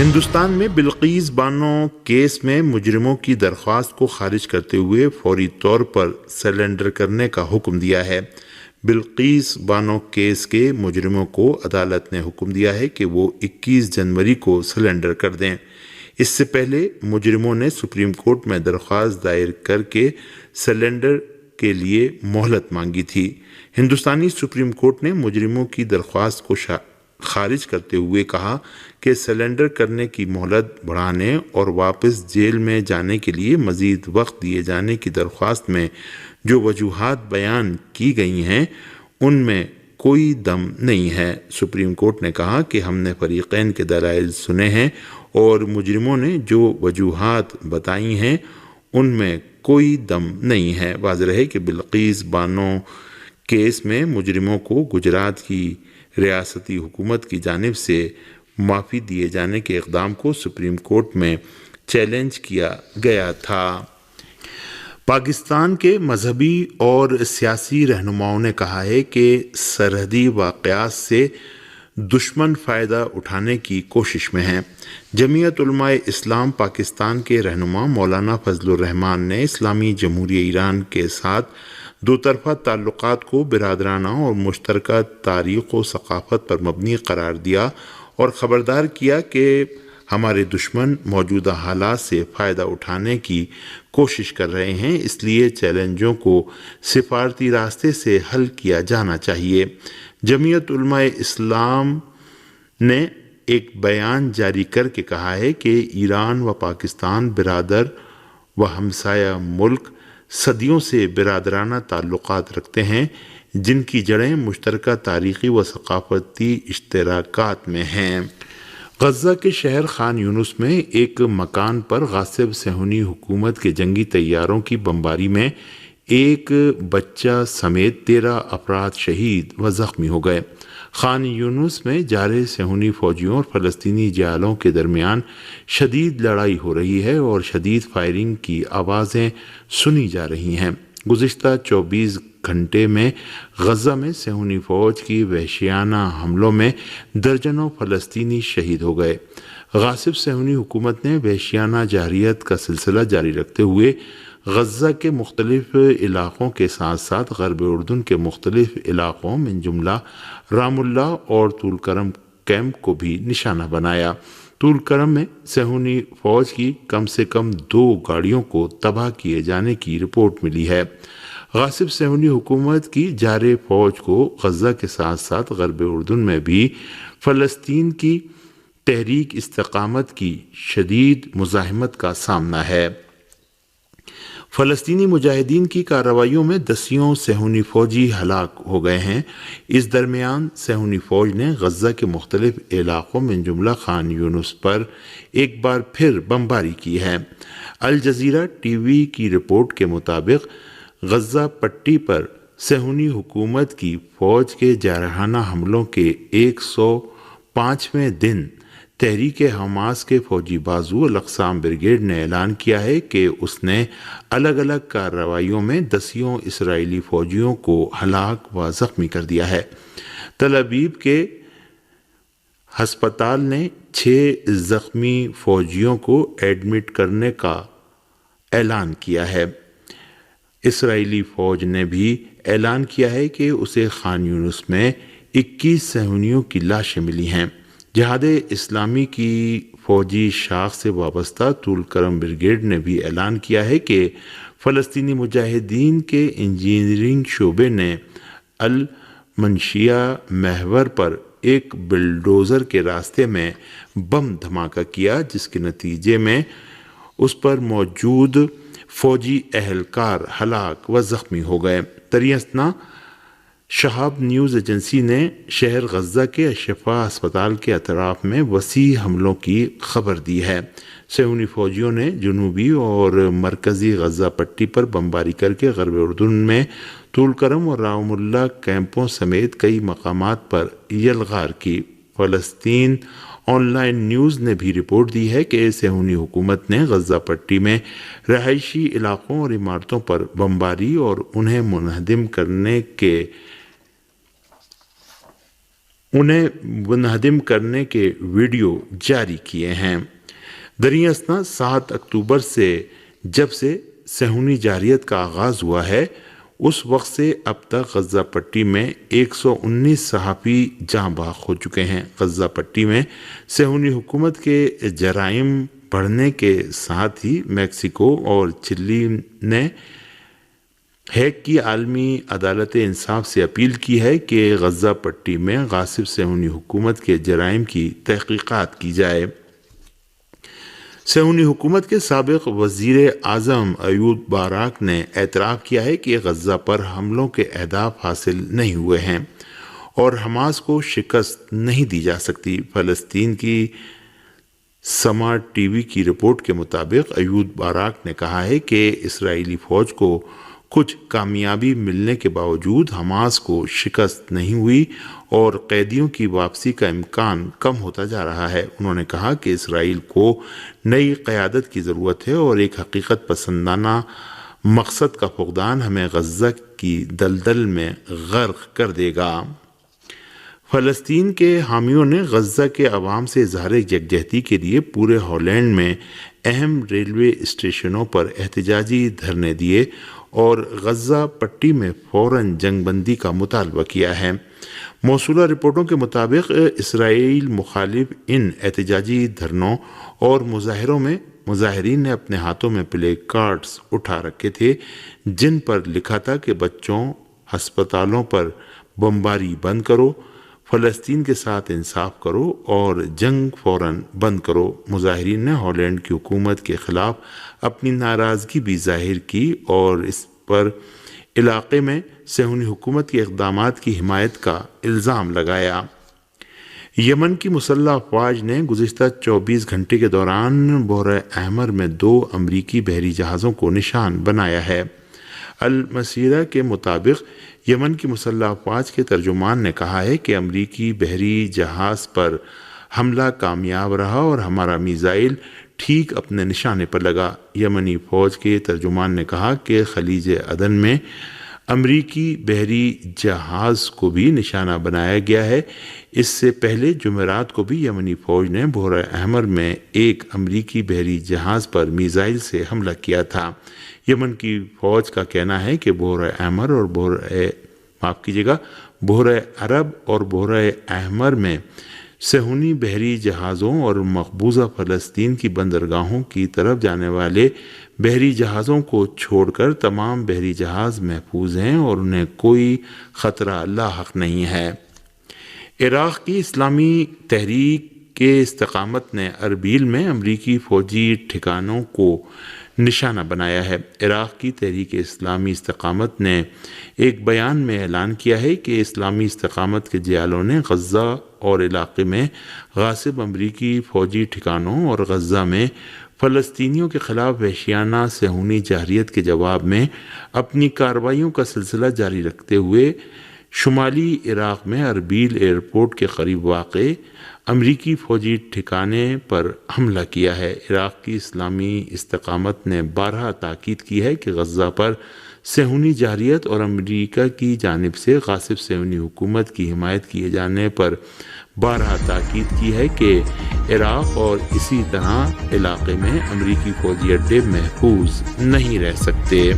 ہندوستان میں بلقیس بانو کیس میں مجرموں کی درخواست کو خارج کرتے ہوئے فوری طور پر سرنڈر کرنے کا حکم دیا ہے۔ بلقیس بانو کیس کے مجرموں کو عدالت نے حکم دیا ہے کہ وہ 21 جنوری کو سرنڈر کر دیں۔ اس سے پہلے مجرموں نے سپریم کورٹ میں درخواست دائر کر کے سرنڈر کے لیے مہلت مانگی تھی۔ ہندوستانی سپریم کورٹ نے مجرموں کی درخواست کو خارج کرتے ہوئے کہا کہ سرنڈر کرنے کی مہلت بڑھانے اور واپس جیل میں جانے کے لیے مزید وقت دیے جانے کی درخواست میں جو وجوہات بیان کی گئی ہیں ان میں کوئی دم نہیں ہے۔ سپریم کورٹ نے کہا کہ ہم نے فریقین کے دلائل سنے ہیں اور مجرموں نے جو وجوہات بتائی ہیں ان میں کوئی دم نہیں ہے۔ واضح ہے کہ بلقیس بانو کیس میں مجرموں کو گجرات کی ریاستی حکومت کی جانب سے معافی دیے جانے کے اقدام کو سپریم کورٹ میں چیلنج کیا گیا تھا۔ پاکستان کے مذہبی اور سیاسی رہنماؤں نے کہا ہے کہ سرحدی واقعات سے دشمن فائدہ اٹھانے کی کوشش میں ہیں۔ جمعیت علماء اسلام پاکستان کے رہنما مولانا فضل الرحمان نے اسلامی جمہوریہ ایران کے ساتھ دو طرفہ تعلقات کو برادرانہ اور مشترکہ تاریخ و ثقافت پر مبنی قرار دیا اور خبردار کیا کہ ہمارے دشمن موجودہ حالات سے فائدہ اٹھانے کی کوشش کر رہے ہیں، اس لیے چیلنجوں کو سفارتی راستے سے حل کیا جانا چاہیے۔ جمعیت علماء اسلام نے ایک بیان جاری کر کے کہا ہے کہ ایران و پاکستان برادر و ہمسایہ ملک صدیوں سے برادرانہ تعلقات رکھتے ہیں جن کی جڑیں مشترکہ تاریخی و ثقافتی اشتراکات میں ہیں۔ غزہ کے شہر خان یونس میں ایک مکان پر غاصب صہیونی حکومت کے جنگی طیاروں کی بمباری میں ایک بچہ سمیت 13 افراد شہید و زخمی ہو گئے۔ خان یونس میں جارحے صہیونی فوجیوں اور فلسطینی جہادیوں کے درمیان شدید لڑائی ہو رہی ہے اور شدید فائرنگ کی آوازیں سنی جا رہی ہیں۔ گزشتہ 24 گھنٹے میں غزہ میں صہیونی فوج کی وحشیانہ حملوں میں درجنوں فلسطینی شہید ہو گئے۔ غاصب صہیونی حکومت نے وحشیانہ جارحیت کا سلسلہ جاری رکھتے ہوئے غزہ کے مختلف علاقوں کے ساتھ ساتھ غرب اردن کے مختلف علاقوں من جملہ رام اللہ اور طول کرم کیمپ کو بھی نشانہ بنایا۔ طول کرم میں صہیونی فوج کی کم سے کم 2 گاڑیوں کو تباہ کیے جانے کی رپورٹ ملی ہے۔ غاصب صہیونی حکومت کی جارحے فوج کو غزہ کے ساتھ ساتھ غرب اردن میں بھی فلسطین کی تحریک استقامت کی شدید مزاحمت کا سامنا ہے۔ فلسطینی مجاہدین کی کارروائیوں میں دسیوں صہیونی فوجی ہلاک ہو گئے ہیں۔ اس درمیان صہیونی فوج نے غزہ کے مختلف علاقوں میں جملہ خان یونس پر ایک بار پھر بمباری کی ہے۔ الجزیرہ ٹی وی کی رپورٹ کے مطابق غزہ پٹی پر صہیونی حکومت کی فوج کے جارحانہ حملوں کے 105ویں دن تحریک حماس کے فوجی بازو الاقصام بریگیڈ نے اعلان کیا ہے کہ اس نے الگ الگ کارروائیوں میں دسیوں اسرائیلی فوجیوں کو ہلاک و زخمی کر دیا ہے۔ تل ابیب کے ہسپتال نے 6 زخمی فوجیوں کو ایڈمٹ کرنے کا اعلان کیا ہے۔ اسرائیلی فوج نے بھی اعلان کیا ہے کہ اسے خان یونس میں 21 صہیونیوں کی لاشیں ملی ہیں۔ جہاد اسلامی کی فوجی شاخ سے وابستہ طول کرم بریگیڈ نے بھی اعلان کیا ہے کہ فلسطینی مجاہدین کے انجینئرنگ شعبے نے المنشیہ محور پر ایک بلڈوزر کے راستے میں بم دھماکہ کیا جس کے نتیجے میں اس پر موجود فوجی اہلکار ہلاک و زخمی ہو گئے۔ تریسنا شہاب نیوز ایجنسی نے شہر غزہ کے الشفا ہسپتال کے اطراف میں وسیع حملوں کی خبر دی ہے۔ صہیونی فوجیوں نے جنوبی اور مرکزی غزہ پٹی پر بمباری کر کے غرب اردن میں طول کرم اور رام اللہ کیمپوں سمیت کئی مقامات پر یلغار کی۔ فلسطین آن لائن نیوز نے بھی رپورٹ دی ہے کہ صہیونی حکومت نے غزہ پٹی میں رہائشی علاقوں اور عمارتوں پر بمباری اور انہیں منہدم کرنے کے انہیں منہدم کرنے کے ویڈیو جاری کیے ہیں۔ دریں اثنا 7 اکتوبر سے جب سے صہیونی جارحیت کا آغاز ہوا ہے اس وقت سے اب تک غزہ پٹی میں 119 صحافی جاں بحق ہو چکے ہیں۔ غزہ پٹی میں صہیونی حکومت کے جرائم بڑھنے کے ساتھ ہی میکسیکو اور چلی نے ہیگ کی عالمی عدالت انصاف سے اپیل کی ہے کہ غزہ پٹی میں غاصب صہیونی حکومت کے جرائم کی تحقیقات کی جائے۔ صہیونی حکومت کے سابق وزیر اعظم ایہود باراک نے اعتراف کیا ہے کہ غزہ پر حملوں کے اہداف حاصل نہیں ہوئے ہیں اور حماس کو شکست نہیں دی جا سکتی۔ فلسطین کی سما ٹی وی کی رپورٹ کے مطابق ایہود باراک نے کہا ہے کہ اسرائیلی فوج کو کچھ کامیابی ملنے کے باوجود حماس کو شکست نہیں ہوئی اور قیدیوں کی واپسی کا امکان کم ہوتا جا رہا ہے۔ انہوں نے کہا کہ اسرائیل کو نئی قیادت کی ضرورت ہے اور ایک حقیقت پسندانہ مقصد کا فقدان ہمیں غزہ کی دلدل میں غرق کر دے گا۔ فلسطین کے حامیوں نے غزہ کے عوام سے اظہار یکجہتی کے لیے پورے ہالینڈ میں اہم ریلوے اسٹیشنوں پر احتجاجی دھرنے دیے اور غزہ پٹی میں فوراً جنگ بندی کا مطالبہ کیا ہے۔ موصولہ رپورٹوں کے مطابق اسرائیل مخالف ان احتجاجی دھرنوں اور مظاہروں میں مظاہرین نے اپنے ہاتھوں میں پلے کارڈز اٹھا رکھے تھے جن پر لکھا تھا کہ بچوں، ہسپتالوں پر بمباری بند کرو، فلسطین کے ساتھ انصاف کرو اور جنگ فوراً بند کرو۔ مظاہرین نے ہالینڈ کی حکومت کے خلاف اپنی ناراضگی بھی ظاہر کی اور اس پر علاقے میں صہیونی حکومت کے اقدامات کی حمایت کا الزام لگایا۔ یمن کی مسلح افواج نے گزشتہ 24 گھنٹے کے دوران بحر احمر میں 2 امریکی بحری جہازوں کو نشان بنایا ہے۔ المسیرہ کے مطابق یمن کی مسلح افواج کے ترجمان نے کہا ہے کہ امریکی بحری جہاز پر حملہ کامیاب رہا اور ہمارا میزائل ٹھیک اپنے نشانے پر لگا۔ یمنی فوج کے ترجمان نے کہا کہ خلیج عدن میں امریکی بحری جہاز کو بھی نشانہ بنایا گیا ہے۔ اس سے پہلے جمعرات کو بھی یمنی فوج نے بحر احمر میں ایک امریکی بحری جہاز پر میزائل سے حملہ کیا تھا۔ یمن کی فوج کا کہنا ہے کہ بحر احمر اور بحر عرب اور بحر احمر میں صہیونی بحری جہازوں اور مقبوضہ فلسطین کی بندرگاہوں کی طرف جانے والے بحری جہازوں کو چھوڑ کر تمام بحری جہاز محفوظ ہیں اور انہیں کوئی خطرہ لاحق نہیں ہے۔ عراق کی اسلامی تحریک کے استقامت نے اربیل میں امریکی فوجی ٹھکانوں کو نشانہ بنایا ہے۔ عراق کی تحریک اسلامی استقامت نے ایک بیان میں اعلان کیا ہے کہ اسلامی استقامت کے جیالوں نے غزہ اور علاقے میں غاصب امریکی فوجی ٹھکانوں اور غزہ میں فلسطینیوں کے خلاف وحشیانہ صہیونی جارحیت کے جواب میں اپنی کارروائیوں کا سلسلہ جاری رکھتے ہوئے شمالی عراق میں اربیل ایئرپورٹ کے قریب واقع امریکی فوجی ٹھکانے پر حملہ کیا ہے۔ عراق کی اسلامی استقامت نے بارہا تاکید کی ہے کہ غزہ پر صہیونی جارحیت اور امریکہ کی جانب سے غاصب صہیونی حکومت کی حمایت کیے جانے پر بارہا تاکید کی ہے کہ عراق اور اسی طرح علاقے میں امریکی فوجی اڈے محفوظ نہیں رہ سکتے۔